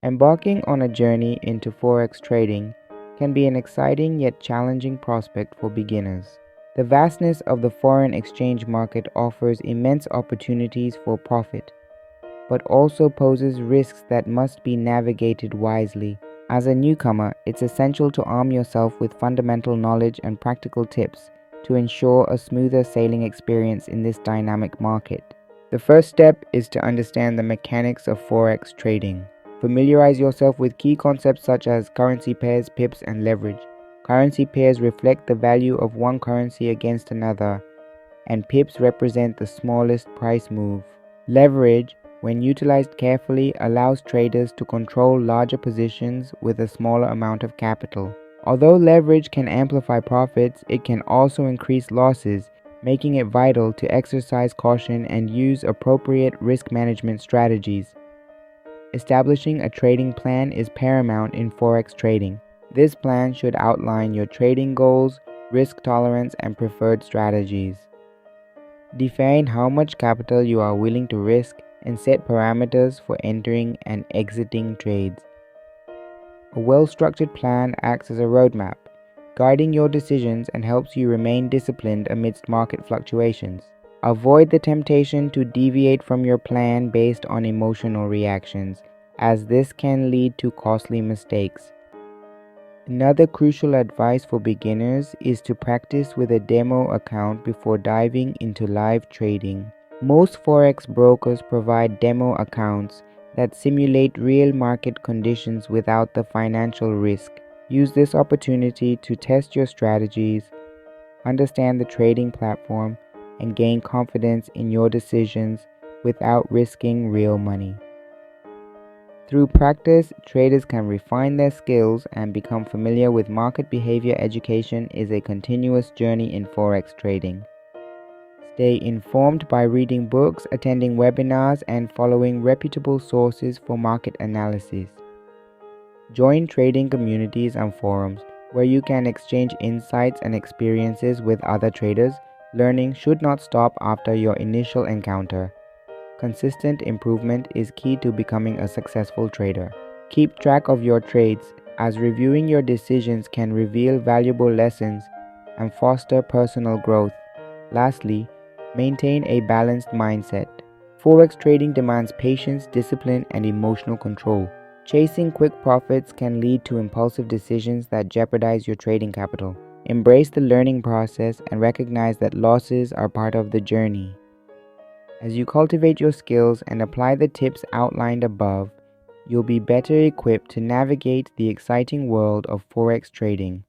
Embarking on a journey into Forex trading can be an exciting yet challenging prospect for beginners. The vastness of the foreign exchange market offers immense opportunities for profit, but also poses risks that must be navigated wisely. As a newcomer, it's essential to arm yourself with fundamental knowledge and practical tips to ensure a smoother sailing experience in this dynamic market. The first step is to understand the mechanics of Forex trading. Familiarize yourself with key concepts such as currency pairs, pips, and leverage. Currency pairs reflect the value of one currency against another, and pips represent the smallest price move. Leverage, when utilized carefully, allows traders to control larger positions with a smaller amount of capital. Although leverage can amplify profits, it can also increase losses, making it vital to exercise caution and use appropriate risk management strategies. Establishing a trading plan is paramount in Forex trading. This plan should outline your trading goals, risk tolerance, and preferred strategies. Define how much capital you are willing to risk and set parameters for entering and exiting trades. A well-structured plan acts as a roadmap, guiding your decisions and helps you remain disciplined amidst market fluctuations. Avoid the temptation to deviate from your plan based on emotional reactions, as this can lead to costly mistakes. Another crucial advice for beginners is to practice with a demo account before diving into live trading. Most Forex brokers provide demo accounts that simulate real market conditions without the financial risk. Use this opportunity to test your strategies, understand the trading platform, and gain confidence in your decisions without risking real money. Through practice, traders can refine their skills and become familiar with market behavior. Education is a continuous journey in Forex trading. Stay informed by reading books, attending webinars, and following reputable sources for market analysis. Join trading communities and forums where you can exchange insights and experiences with other traders. Learning should not stop after your initial encounter. Consistent improvement is key to becoming a successful trader. Keep track of your trades, as reviewing your decisions can reveal valuable lessons and foster personal growth. Lastly, maintain a balanced mindset. Forex trading demands patience, discipline, and emotional control. Chasing quick profits can lead to impulsive decisions that jeopardize your trading capital. Embrace the learning process and recognize that losses are part of the journey. As you cultivate your skills and apply the tips outlined above, you'll be better equipped to navigate the exciting world of Forex trading.